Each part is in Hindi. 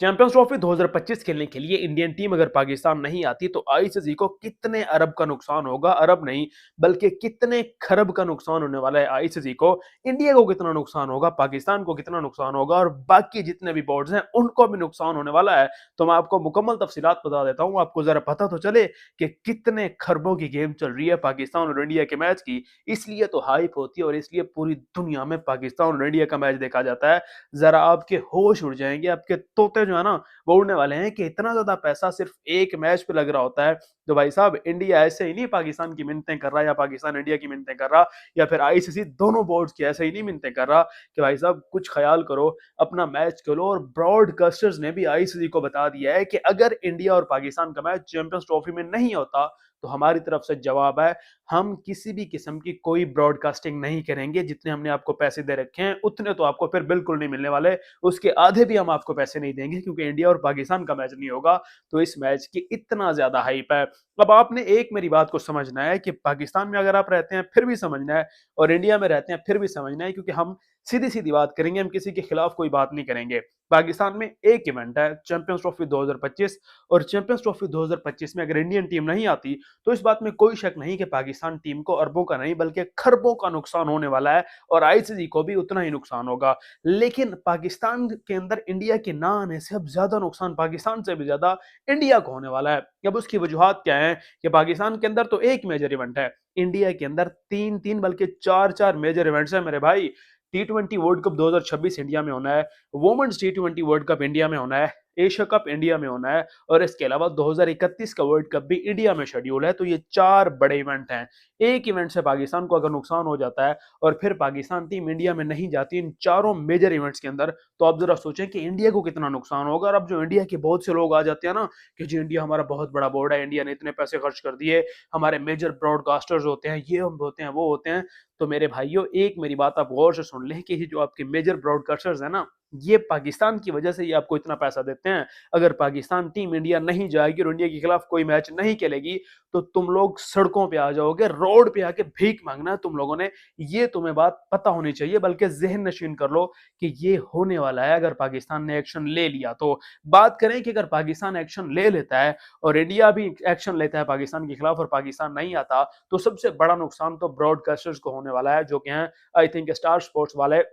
चैंपियंस ट्रॉफी 2025 खेलने के लिए इंडियन टीम अगर पाकिस्तान नहीं आती तो आईसीसी को कितने अरब का नुकसान होगा। अरब नहीं बल्कि कितने खरब का नुकसान होने वाला है आईसीसी को। इंडिया को कितना नुकसान होगा, पाकिस्तान को कितना नुकसान होगा और बाकी जितने भी बोर्ड्स हैं उनको भी नुकसान होने वाला है। तो मैं आपको मुकम्मल तफसीलात बता देता हूं, आपको जरा पता तो चले कि कितने खरबों की गेम चल रही है पाकिस्तान और इंडिया के मैच की। इसलिए तो हाइप होती है और इसलिए पूरी दुनिया में पाकिस्तान और इंडिया का मैच देखा जाता है। जरा आपके होश उड़ जाएंगे, आपके तोते जो है ना वो उड़ने वाले हैं कि इतना ज्यादा पैसा सिर्फ एक मैच पे लग रहा होता है। तो भाई साहब, इंडिया ऐसे ही नहीं पाकिस्तान की मिन्नतें कर रहा या पाकिस्तान इंडिया की मिन्नतें कर रहा या फिर आईसीसी दोनों बोर्ड्स की ऐसे ही नहीं मिन्नतें कर रहा कि भाई साहब कुछ ख्याल करो, अपना मैच खेलो। और ब्रॉडकास्टर्स ने भी आईसीसी को बता दिया है कि अगर इंडिया और पाकिस्तान का मैच चैंपियंस ट्रॉफी में नहीं होता तो हमारी तरफ से जवाब है, हम किसी भी किस्म की कोई ब्रॉडकास्टिंग नहीं करेंगे। जितने हमने आपको पैसे दे रखे हैं उतने तो आपको फिर बिल्कुल नहीं मिलने वाले, उसके आधे भी हम आपको पैसे नहीं देंगे क्योंकि इंडिया और पाकिस्तान का मैच नहीं होगा। तो इस मैच की इतना ज्यादा हाइप है। अब आपने एक मेरी बात को समझना है कि पाकिस्तान में अगर आप रहते हैं फिर भी समझना है और इंडिया में रहते हैं फिर भी समझना है, क्योंकि हम सीधी सीधी बात करेंगे, हम किसी के खिलाफ कोई बात नहीं करेंगे। पाकिस्तान में एक इवेंट है चैंपियंस ट्रॉफी 2025 और चैंपियंस ट्रॉफी 2025 में अगर इंडियन टीम नहीं आती तो इस बात में कोई शक नहीं कि पाकिस्तान टीम को अरबों का नहीं बल्कि खरबों का नुकसान होने वाला है और आईसीसी को भी उतना ही नुकसान होगा। लेकिन पाकिस्तान के अंदर इंडिया के ना आने से अब ज्यादा नुकसान पाकिस्तान से भी ज्यादा इंडिया को होने वाला है। अब उसकी वजूहत क्या है कि पाकिस्तान के अंदर तो एक मेजर इवेंट है, इंडिया के अंदर तीन तीन बल्कि चार चार मेजर इवेंट्स है मेरे भाई। टी20 वर्ल्ड कप 2026 इंडिया में होना है, वुमेन्स टी20 वर्ल्ड कप इंडिया में होना है, एशिया कप इंडिया में होना है और इसके अलावा 2031 का वर्ल्ड कप भी इंडिया में शेड्यूल है। तो ये चार बड़े इवेंट हैं। एक इवेंट से पाकिस्तान को अगर नुकसान हो जाता है और फिर पाकिस्तान टीम इंडिया में नहीं जाती इन चारों मेजर इवेंट्स के अंदर, तो आप जरा सोचें कि इंडिया को कितना नुकसान होगा। और अब जो इंडिया के बहुत से लोग आ जाते हैं ना कि जी इंडिया हमारा बहुत बड़ा बोर्ड है, इंडिया ने इतने पैसे खर्च कर दिए, हमारे मेजर ब्रॉडकास्टर्स होते हैं, ये हम होते हैं वो होते हैं। तो मेरे भाइयों, एक मेरी बात आप गौर से सुन लें कि ये जो आपके मेजर ब्रॉडकास्टर्स है ना, ये पाकिस्तान की वजह से ये आपको इतना पैसा देते हैं। अगर पाकिस्तान टीम इंडिया नहीं जाएगी और इंडिया के खिलाफ कोई मैच नहीं खेलेगी तो तुम लोग सड़कों पे आ जाओगे, रोड पे आके भीख मांगना है तुम लोगों ने। ये तुम्हें बात पता होनी चाहिए, बल्कि जहन नशीन कर लो कि ये होने वाला है अगर पाकिस्तान ने एक्शन ले लिया तो। बात करें कि अगर पाकिस्तान एक्शन ले लेता है और इंडिया भी एक्शन लेता है पाकिस्तान के खिलाफ और पाकिस्तान नहीं आता, तो सबसे बड़ा नुकसान तो ब्रॉडकास्टर्स को होने वाला है, जो कि हैं आई थिंक स्टार स्पोर्ट्स वाले।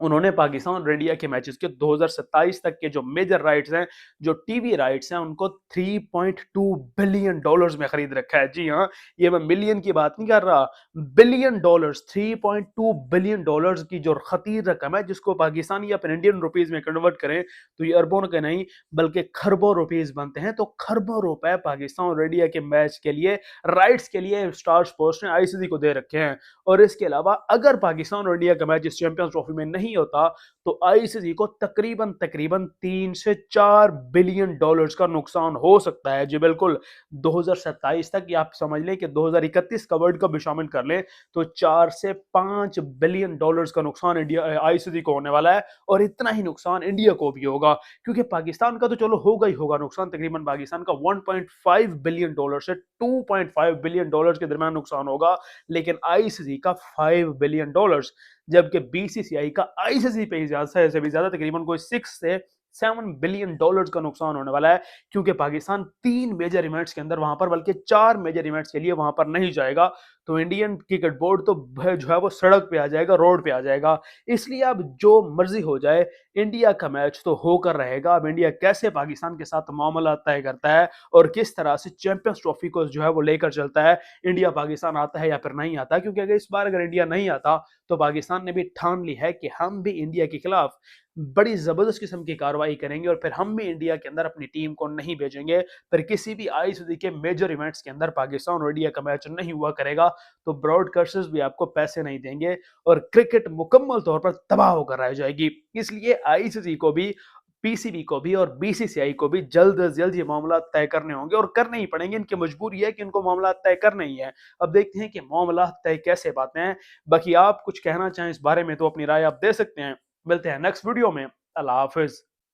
उन्होंने पाकिस्तान और इंडिया के मैचेस के 2027 तक के जो मेजर राइट्स हैं, जो टीवी राइट्स हैं, उनको 3.2 बिलियन डॉलर्स में खरीद रखा है। जी हाँ, ये मैं मिलियन की बात नहीं कर रहा, बिलियन डॉलर्स। 3.2 बिलियन डॉलर्स की जो खतीर रकम है, जिसको पाकिस्तानी या फिर इंडियन रुपीज में कन्वर्ट करें तो ये अरबों के नहीं बल्कि खरबों रुपीज बनते हैं। तो खरबों रुपए पाकिस्तान और इंडिया के मैच के लिए, राइट्स के लिए स्टार स्पोर्ट्स ने आईसीसी को दे रखे हैं। और इसके अलावा अगर पाकिस्तान और इंडिया का मैच इस चैंपियंस ट्रॉफी में नहीं होता तो आईसीसी को तकरीबन तकरीबन 3 से 4 बिलियन डॉलर्स का नुकसान हो सकता है। जी बिल्कुल, 2027 तक, या आप समझ लें कि 2031 का वर्ल्ड कप भी शामिल कर लें, तो 4 से 5 बिलियन डॉलर्स का नुकसान इंडिया आईसीसी को होने वाला है। और इतना ही नुकसान इंडिया को भी होगा, क्योंकि पाकिस्तान का तो चलो होगा ही होगा नुकसान। तकरीबन पाकिस्तान का 1.5 बिलियन डॉलर से 2.5 बिलियन डॉलर्स के दरमियान नुकसान होगा, लेकिन आईसीसी का 5 बिलियन डॉलर्स, जबकि बीसीसीआई का आईसीसी पे ही ज्यादा से भी ज्यादा तकरीबन कोई 6 से 7 बिलियन डॉलर्स का नुकसान होने वाला है। क्योंकि पाकिस्तान 3 मेजर इवेंट्स के अंदर वहां पर, बल्कि 4 मेजर इवेंट्स के लिए वहां पर नहीं जाएगा। तो इंडियन क्रिकेट बोर्ड तो जो है वो सड़क पे आ जाएगा, रोड पे आ जाएगा। इसलिए अब जो मर्जी हो जाए, इंडिया का मैच तो होकर रहेगा। अब इंडिया कैसे पाकिस्तान के साथ मामला तय करता है और किस तरह से चैंपियंस ट्रॉफी को जो है वो लेकर चलता है, इंडिया पाकिस्तान आता है या फिर नहीं आता। क्योंकि अगर इस बार अगर इंडिया नहीं आता तो पाकिस्तान ने भी ठान ली है कि हम भी इंडिया के खिलाफ बड़ी जबरदस्त किस्म की कार्रवाई करेंगे और फिर हम भी इंडिया के अंदर अपनी टीम को नहीं भेजेंगे। फिर किसी भी आईसीसी के मेजर इवेंट्स के अंदर पाकिस्तान और इंडिया का मैच नहीं हुआ करेगा, तो ब्रॉडकास्टर्स भी आपको पैसे नहीं देंगे और क्रिकेट मुकम्मल तौर पर तबाह होकर रह जाएगी। इसलिए आईसीसी को भी, पीसीबी को भी और बीसीसीआई को भी जल्द से जल्द ये मामला तय करने होंगे और करने ही पड़ेंगे। इनकी मजबूरी है कि इनको मामला तय करने ही है। अब देखते हैं कि मामला तय कैसे पाते हैं। बाकी आप कुछ कहना चाहें इस बारे में तो अपनी राय आप दे सकते हैं। मिलते हैं नेक्स्ट वीडियो में। अल्लाह हाफिज।